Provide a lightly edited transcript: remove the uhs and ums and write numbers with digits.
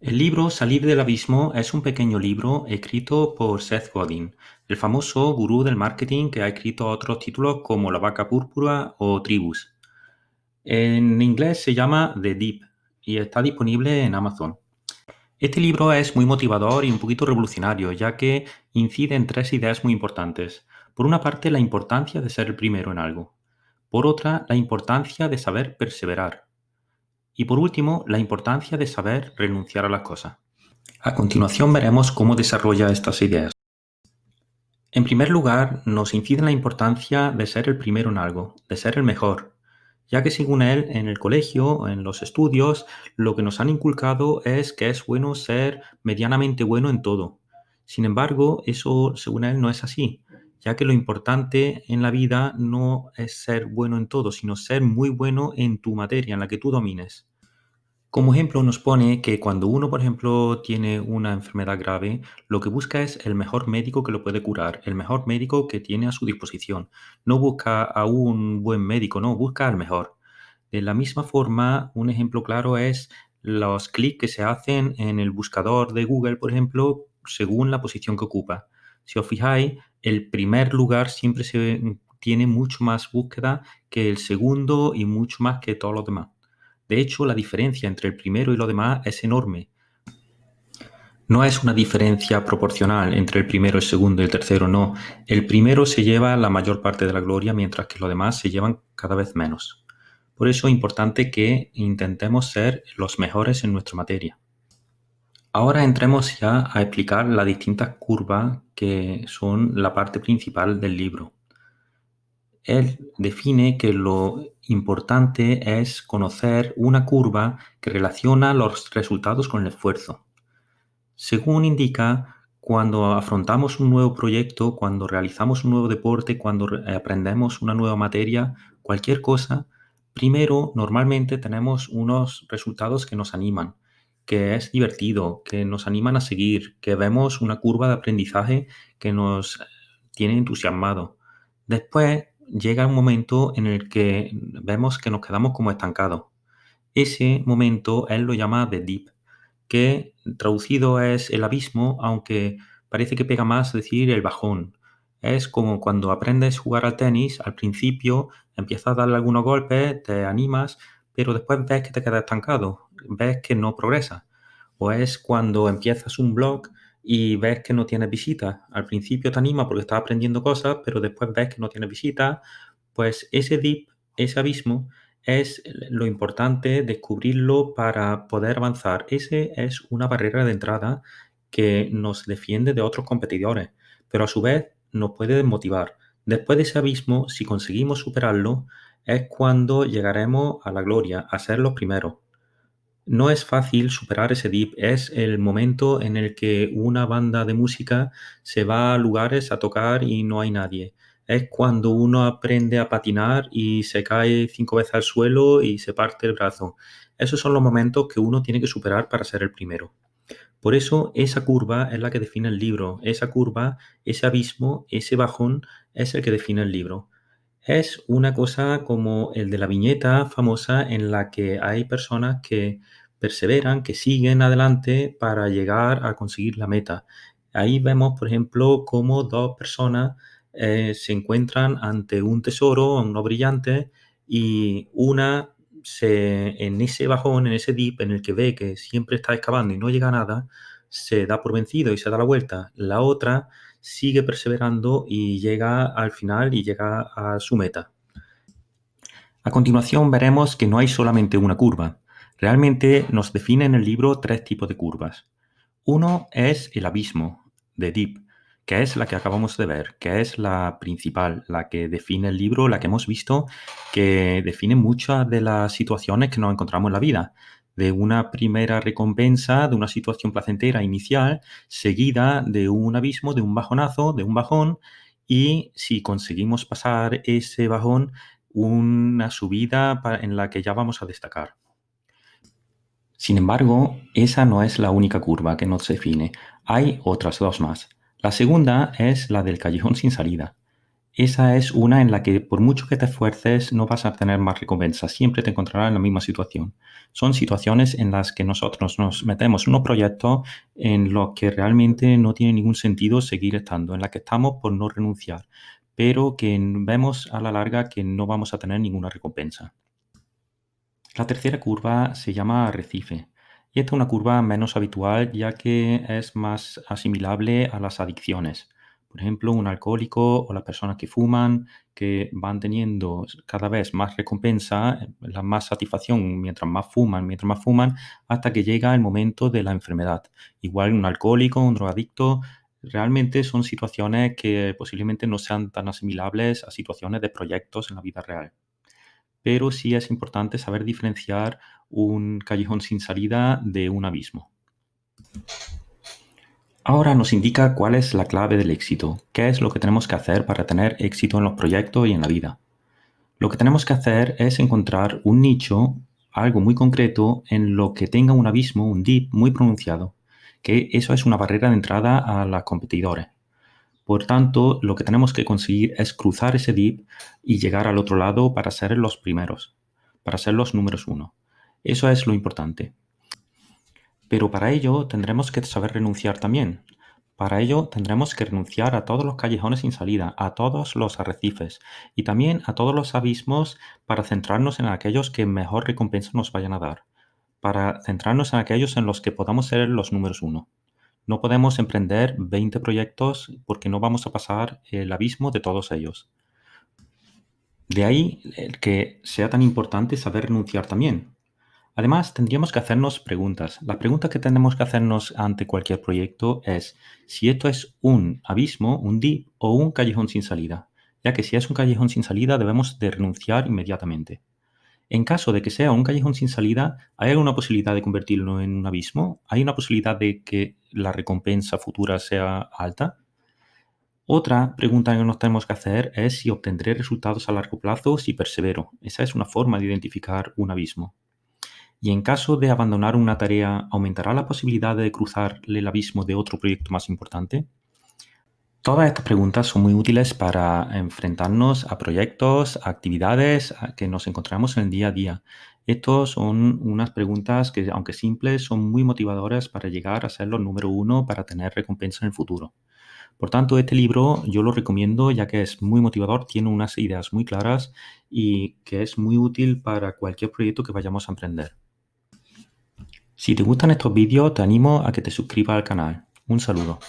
El libro Salir del abismo es un pequeño libro escrito por Seth Godin, el famoso gurú del marketing que ha escrito otros títulos como La vaca púrpura o Tribus. En inglés se llama The Deep y está disponible en Amazon. Este libro es muy motivador y un poquito revolucionario, ya que incide en tres ideas muy importantes. Por una parte, la importancia de ser el primero en algo. Por otra, la importancia de saber perseverar. Y por último, la importancia de saber renunciar a las cosas. A continuación veremos cómo desarrolla estas ideas. En primer lugar, nos incide en la importancia de ser el primero en algo, de ser el mejor, ya que según él, en el colegio, en los estudios, lo que nos han inculcado es que es bueno ser medianamente bueno en todo. Sin embargo, eso, según él, no es así, ya que lo importante en la vida no es ser bueno en todo, sino ser muy bueno en tu materia, en la que tú domines. Como ejemplo, nos pone que cuando uno, por ejemplo, tiene una enfermedad grave, lo que busca es el mejor médico que lo puede curar, el mejor médico que tiene a su disposición. No busca a un buen médico, no, busca al mejor. De la misma forma, un ejemplo claro es los clics que se hacen en el buscador de Google, por ejemplo, según la posición que ocupa. Si os fijáis, el primer lugar siempre tiene mucho más búsqueda que el segundo y mucho más que todos los demás. De hecho, la diferencia entre el primero y lo demás es enorme. No es una diferencia proporcional entre el primero, el segundo y el tercero, no. El primero se lleva la mayor parte de la gloria, mientras que los demás se llevan cada vez menos. Por eso es importante que intentemos ser los mejores en nuestra materia. Ahora entremos ya a explicar las distintas curvas que son la parte principal del libro. Él define que lo importante es conocer una curva que relaciona los resultados con el esfuerzo. Según indica, cuando afrontamos un nuevo proyecto, cuando realizamos un nuevo deporte, cuando aprendemos una nueva materia, cualquier cosa, primero normalmente tenemos unos resultados que nos animan, que es divertido, que nos animan a seguir, que vemos una curva de aprendizaje que nos tiene entusiasmado. Después llega un momento en el que vemos que nos quedamos como estancados. Ese momento él lo llama the deep, que traducido es el abismo, aunque parece que pega más decir el bajón. Es como cuando aprendes a jugar al tenis, al principio empiezas a darle algunos golpes, te animas, pero después ves que te quedas estancado, ves que no progresas. O es cuando empiezas un blog y ves que no tienes visitas. Al principio te anima porque estás aprendiendo cosas, pero después ves que no tienes visitas. Pues ese dip, ese abismo, es lo importante descubrirlo para poder avanzar. Ese es una barrera de entrada que nos defiende de otros competidores, pero a su vez nos puede desmotivar. Después de ese abismo, si conseguimos superarlo, es cuando llegaremos a la gloria, a ser los primeros. No es fácil superar ese dip, es el momento en el que una banda de música se va a lugares a tocar y no hay nadie. Es cuando uno aprende a patinar y se cae 5 veces al suelo y se parte el brazo. Esos son los momentos que uno tiene que superar para ser el primero. Por eso esa curva es la que define el libro. Esa curva, ese abismo, ese bajón es el que define el libro. Es una cosa como el de la viñeta famosa en la que hay personas que perseveran, que siguen adelante para llegar a conseguir la meta. Ahí vemos, por ejemplo, cómo dos personas se encuentran ante un tesoro, uno brillante, y una en ese bajón, en ese dip en el que ve que siempre está excavando y no llega a nada, se da por vencido y se da la vuelta. La otra sigue perseverando y llega al final y llega a su meta. A continuación veremos que no hay solamente una curva. Realmente nos define en el libro tres tipos de curvas. Uno es el abismo, de Deep, que es la que acabamos de ver, que es la principal, la que define el libro, la que hemos visto, que define muchas de las situaciones que nos encontramos en la vida. De una primera recompensa, de una situación placentera inicial, seguida de un abismo, de un bajonazo, de un bajón, y si conseguimos pasar ese bajón, una subida en la que ya vamos a destacar. Sin embargo, esa no es la única curva que nos define. Hay otras dos más. La segunda es la del callejón sin salida. Esa es una en la que por mucho que te esfuerces no vas a tener más recompensa, siempre te encontrarás en la misma situación. Son situaciones en las que nosotros nos metemos en unos proyectos en los que realmente no tiene ningún sentido seguir estando, en la que estamos por no renunciar, pero que vemos a la larga que no vamos a tener ninguna recompensa. La tercera curva se llama arrecife y esta es una curva menos habitual ya que es más asimilable a las adicciones. Por ejemplo, un alcohólico o las personas que fuman, que van teniendo cada vez más recompensa, la más satisfacción mientras más fuman, hasta que llega el momento de la enfermedad. Igual un alcohólico, un drogadicto, realmente son situaciones que posiblemente no sean tan asimilables a situaciones de proyectos en la vida real, pero sí es importante saber diferenciar un callejón sin salida de un abismo. Ahora nos indica cuál es la clave del éxito, qué es lo que tenemos que hacer para tener éxito en los proyectos y en la vida. Lo que tenemos que hacer es encontrar un nicho, algo muy concreto, en lo que tenga un abismo, un dip muy pronunciado, que eso es una barrera de entrada a los competidores. Por tanto, lo que tenemos que conseguir es cruzar ese dip y llegar al otro lado para ser los primeros, para ser los números uno. Eso es lo importante. Pero para ello tendremos que saber renunciar también. Para ello tendremos que renunciar a todos los callejones sin salida, a todos los arrecifes y también a todos los abismos para centrarnos en aquellos que mejor recompensa nos vayan a dar, para centrarnos en aquellos en los que podamos ser los números uno. No podemos emprender 20 proyectos porque no vamos a pasar el abismo de todos ellos. De ahí el que sea tan importante saber renunciar también. Además, tendríamos que hacernos preguntas. La pregunta que tenemos que hacernos ante cualquier proyecto es si esto es un abismo, un dip o un callejón sin salida, ya que si es un callejón sin salida debemos de renunciar inmediatamente. En caso de que sea un callejón sin salida, ¿hay alguna posibilidad de convertirlo en un abismo? ¿Hay una posibilidad de que la recompensa futura sea alta? Otra pregunta que nos tenemos que hacer es si obtendré resultados a largo plazo si persevero. Esa es una forma de identificar un abismo. Y en caso de abandonar una tarea, ¿aumentará la posibilidad de cruzar el abismo de otro proyecto más importante? Todas estas preguntas son muy útiles para enfrentarnos a proyectos, a actividades que nos encontramos en el día a día. Estos son unas preguntas que, aunque simples, son muy motivadoras para llegar a ser los número uno para tener recompensa en el futuro. Por tanto, este libro yo lo recomiendo ya que es muy motivador, tiene unas ideas muy claras y que es muy útil para cualquier proyecto que vayamos a emprender. Si te gustan estos vídeos, te animo a que te suscribas al canal. Un saludo.